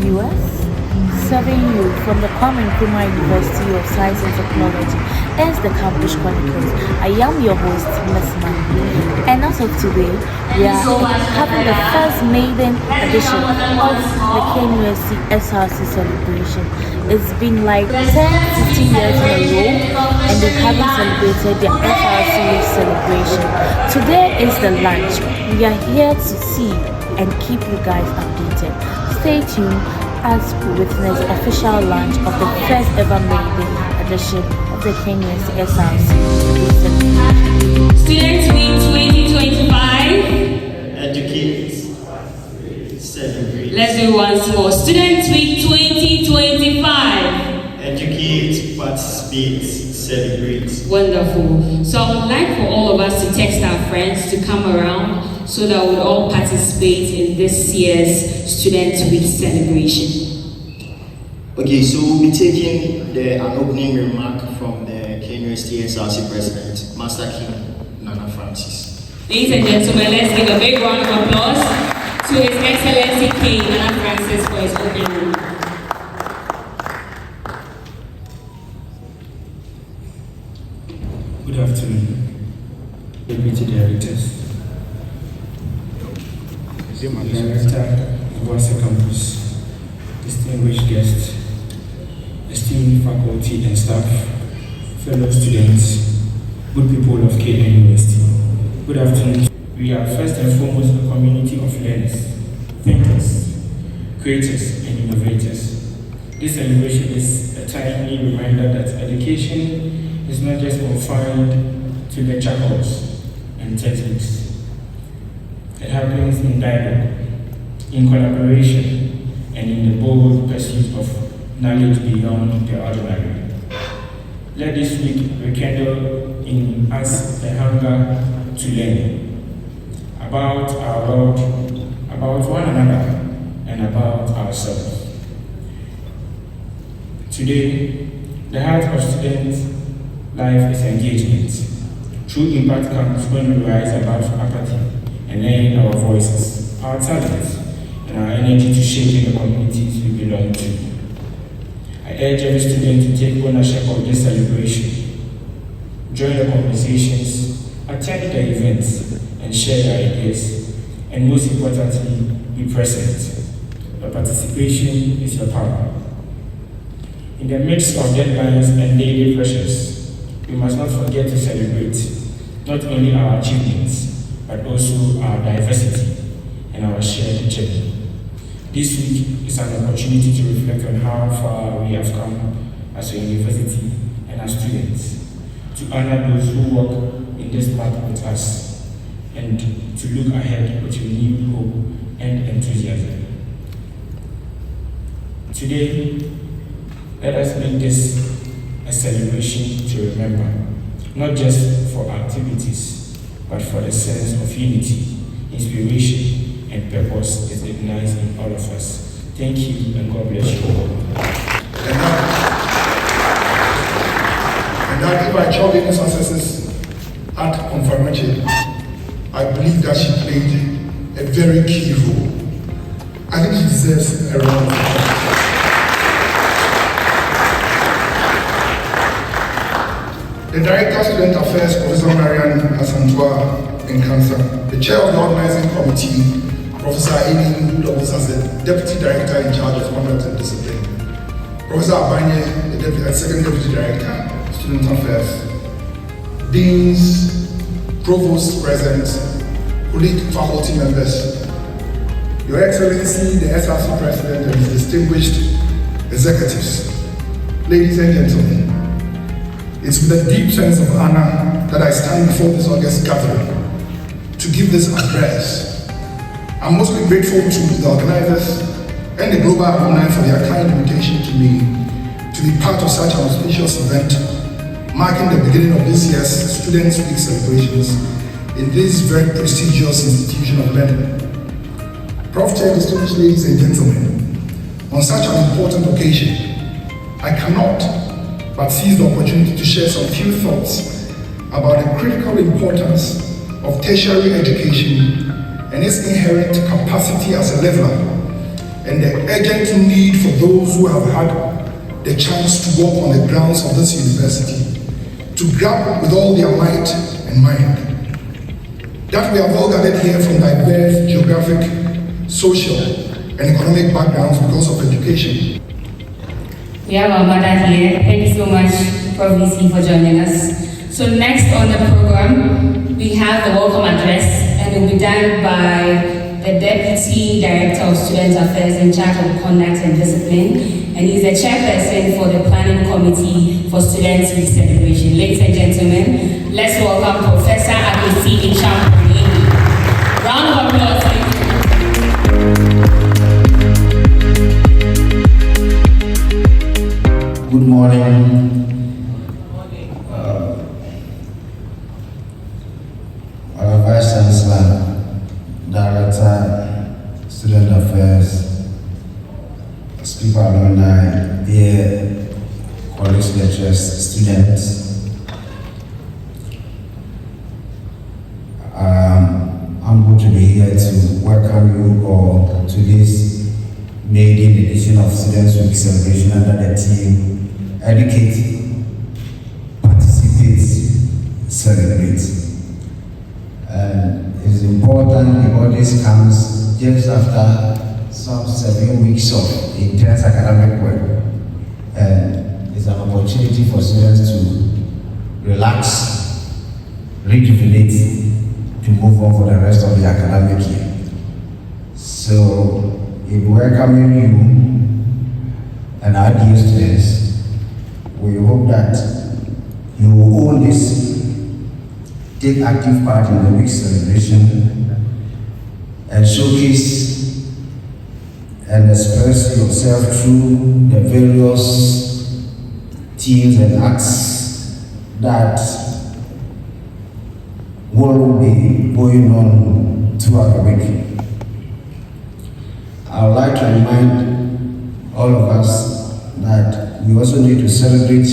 viewers, serving you from the Kwame Nkrumah University of Science and Technology as the Campus Chronicles. I am your host, Mesma. And as of today, we are having the first maiden edition of the KNUST SRC celebration. It's been like 10-15 years in a row, and they haven't celebrated their SRC week celebration. Today is the lunch. We are here to see and keep you guys updated. Stay tuned as we witness the official launch of the first ever maiden edition of the KNUST SRC week celebration. Student Week 2025. Educate, celebrate. Let's do it once more. Student Week 2025. Educate, participate, celebrate. Wonderful. So I would like for all of us to text our friends to come around so that we would all participate in this year's Student Week celebration. Okay, so we'll be taking an opening remark from the KNUST SRC President, Master King Nana Francis. Ladies and gentlemen, let's give a big round of applause to His Excellency King Nana Francis for his opening remark. Good afternoon, Deputy Directors, Director of Boise Campus, distinguished guests, esteemed faculty and staff, fellow students, good people of KNUST. Good afternoon. We are first and foremost a community of learners, thinkers, creators, and innovators. This celebration is a timely reminder that education is not just confined to lecture halls and textbooks. It happens in dialogue, in collaboration, and in the bold pursuit of knowledge beyond the ordinary. Let this week rekindle in us a hunger to learn about our world, about one another, and about ourselves. Today, the heart of student life is engagement. True impact comes when we rise above apathy and lend our voices, our talents, and our energy to shape the communities we belong to. I urge every student to take ownership of this celebration, join the conversations, attend the events, and share their ideas, and most importantly, be present. Your participation is your power. In the midst of deadlines and daily pressures, we must not forget to celebrate not only our achievements, but also our diversity and our shared journey. This week is an opportunity to reflect on how far we have come as a university and as students, to honor those who walk in this path with us, and to look ahead with renewed hope and enthusiasm. Today, let us make this a celebration to remember, not just for activities, but for the sense of unity, inspiration, and purpose is ignited in all of us. Thank you, and God bless you all. And that if I child in successes at confirmation, I believe that she played a very key role. I think she deserves a round of applause. The Director of Student Affairs, Professor Marian Asantua in Cancer, the Chair of the Organizing Committee, Professor Aiden, who doubles as the Deputy Director in charge of Conduct and Discipline, Professor Abanye, the Second Deputy Director of Student Affairs, Deans, Provost Presidents, colleague faculty members, Your Excellency, the SRC President and his distinguished executives, ladies and gentlemen, it's with a deep sense of honor that I stand before this august gathering to give this address. I'm mostly grateful to the organizers and the global alumni for their kind invitation to me to be part of such an auspicious event, marking the beginning of this year's Student Week celebrations in this very prestigious institution of learning. Prof. Chair, distinguished ladies and gentlemen, on such an important occasion, I cannot but seize the opportunity to share some few thoughts about the critical importance of tertiary education and its inherent capacity as a leveler and and the urgent need for those who have had the chance to walk on the grounds of this university to grab with all their might and mind that we have all gathered here from diverse geographic, social, and economic backgrounds because of education. We have our mother here. Thank you so much, Prof. VC, for joining us. So next on the program, we have the welcome address, and it will be done by the Deputy Director of Student Affairs in charge of conduct and discipline, and he's the chairperson for the Planning Committee for Student Week Celebration. Ladies and gentlemen, let's welcome Professor Abisi Ichamponi. Round of applause, please. Good morning. Our Vice Chancellor, Director, Student Affairs, Speaker Alumni, dear colleagues, lecturers, students. I'm going to be here to welcome you all to this maiden edition of Students Week Celebration under the theme Educate, Participate, Celebrate. And it's important because this comes just after some 7 weeks of intense academic work. And it's an opportunity for students to relax, rejuvenate, to move on for the rest of the academic year. So, in welcoming you and our dear students, we hope that you will own this, take active part in the week celebration, and showcase and express yourself through the various themes and acts that will be going on throughout the week. I would like to remind all of us that we also need to celebrate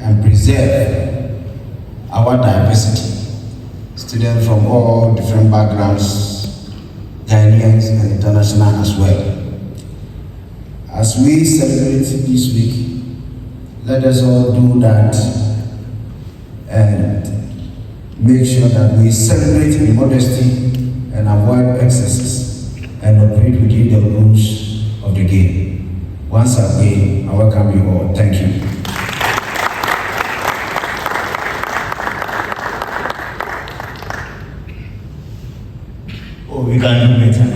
and preserve our diversity. Students from all different backgrounds, Ghanaians and international as well. As we celebrate this week, let us all do that and make sure that we celebrate in modesty and avoid excesses and operate within the rules of the game. Once again, I welcome you all. Thank you. Oh, we can do better.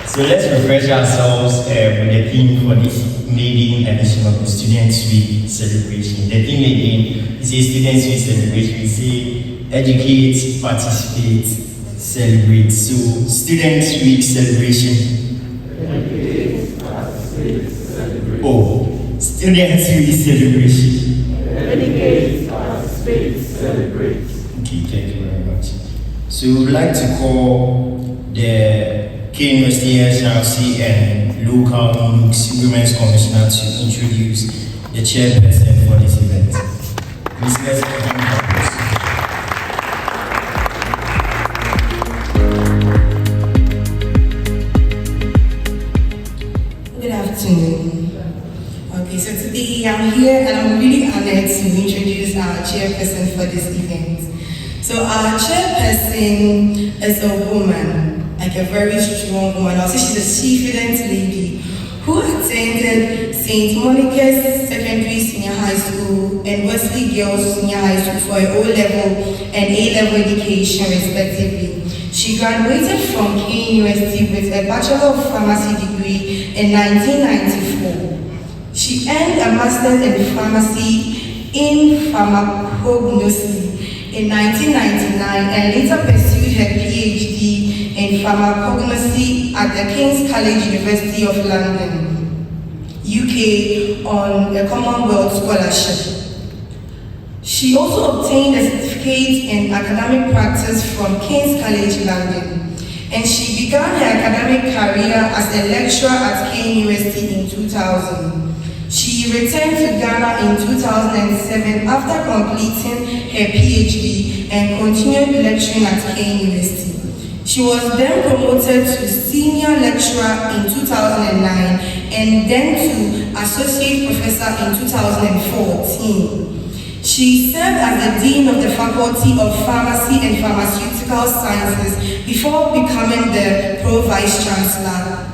So let's refresh ourselves with the theme for this maiden edition of the Students Week Celebration. The theme again is a Students Week Celebration. We say educate, participate, celebrate. So, Students Week Celebration. Educate, participate, celebrate. Oh, Students Week Celebration. Educate, participate, celebrate. Okay, thank you very much. So, we would like to call the KNUST SRC and local Women's Commissioner to introduce the chairperson for this event. Please let's welcome her. Good afternoon. Okay, so today I'm here and I'm really honored to introduce our chairperson for this event. So our chairperson is a woman, like a very strong woman. I'll say she's a confident lady who attended St. Monica's Secondary Senior High School and Wesley Girls Senior High School for a O-level and A-level education respectively. She graduated from KNUST with a Bachelor of Pharmacy degree in 1994. She earned a Master's in Pharmacy in Pharmacognosy in 1999 and later pursued her PhD in Pharmacognosy at the King's College University of London, UK on a Commonwealth scholarship. She also obtained a certificate in academic practice from King's College London, and she began her academic career as a lecturer at KNUST in 2000. She returned to Ghana in 2007 after completing her PhD and continued lecturing at KNUST. She was then promoted to senior lecturer in 2009 and then to associate professor in 2014. She served as the Dean of the Faculty of Pharmacy and Pharmaceutical Sciences before becoming the Pro-Vice Chancellor.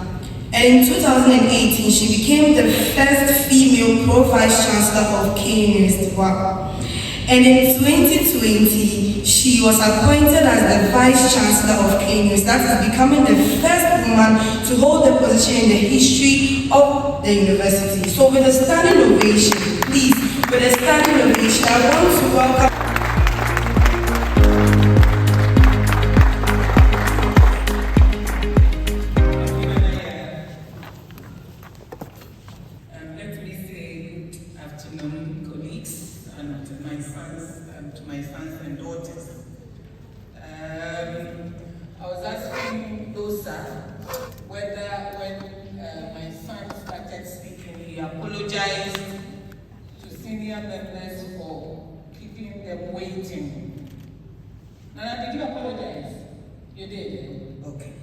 And in 2018, she became the first female Pro-Vice Chancellor of KNUST. Wow. And in 2020, she was appointed as the Vice Chancellor of KNUST, that is becoming the first woman to hold the position in the history of the university. So with a standing ovation, please, with a standing ovation, I want to welcome my sons and daughters. I was asking Dosa whether when my son started speaking, he apologized to senior members for keeping them waiting. Nana, did you apologize? You did? Okay.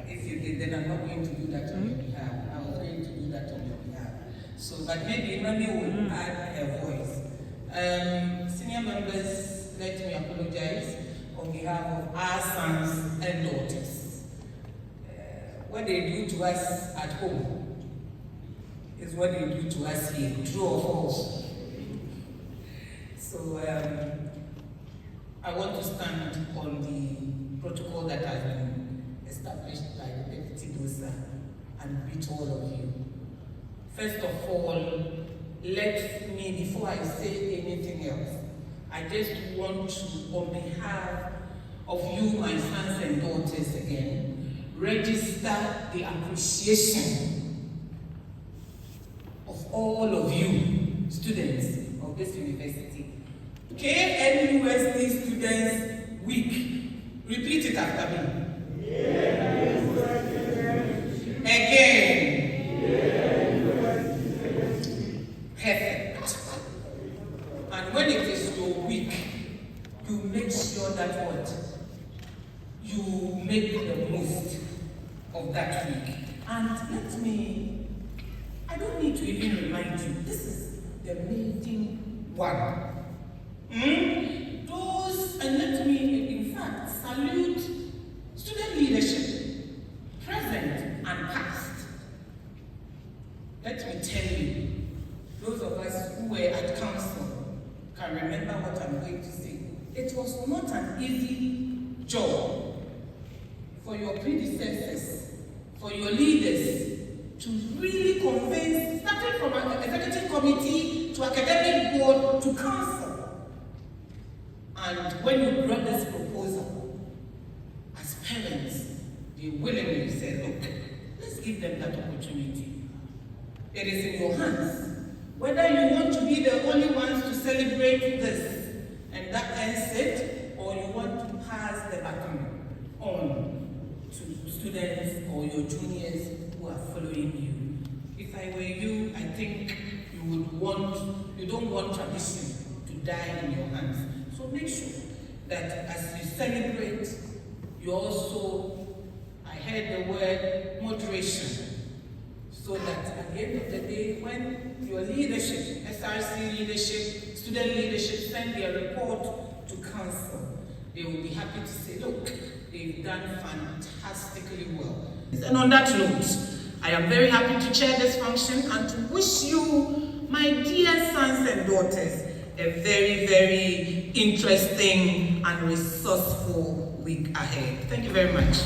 If you did, then I'm not going to do that on your behalf. I was going to do that on your behalf. So, but maybe Mami will add her voice. Senior members, let me apologize on behalf of our sons and daughters. What they do to us at home is what they do to us here, true or false. So I want to stand on the protocol that has been established by the Deputy Dosa and greet all of you. First of all, let me, before I say anything else, I just want to, on behalf of you, my sons and daughters again, register the appreciation of all of you, students of this university. KNUST Student Week. Repeat it after me. Again. Perfect. And when it is your week, you make sure that what? You make the most of that week. And let me, I don't need to even remind you, this is the maiden one. Those, and let me, in fact, salute student leadership, present and past. Let me tell you, those of us who were at council can remember what I'm going to say. It was not an easy job for your predecessors, for your leaders, to really convince, starting from an executive committee to academic board to council. And when you brought this proposal, as parents, they willingly said, look, let's give them that opportunity. It is in your hands. Whether you want to be the only ones to celebrate this, and that ends it, or you want to pass the baton on to students or your juniors who are following you. If I were you, I think you don't want tradition to die in your hands. So make sure that as you celebrate, you also, I heard the word moderation, so that at the end of the day, when your leadership, SRC leadership, student leadership send their report to council, they will be happy to say, look, they've done fantastically well. And on that note, I am very happy to chair this function and to wish you, my dear sons and daughters, a very, very interesting and resourceful week ahead. Thank you very much.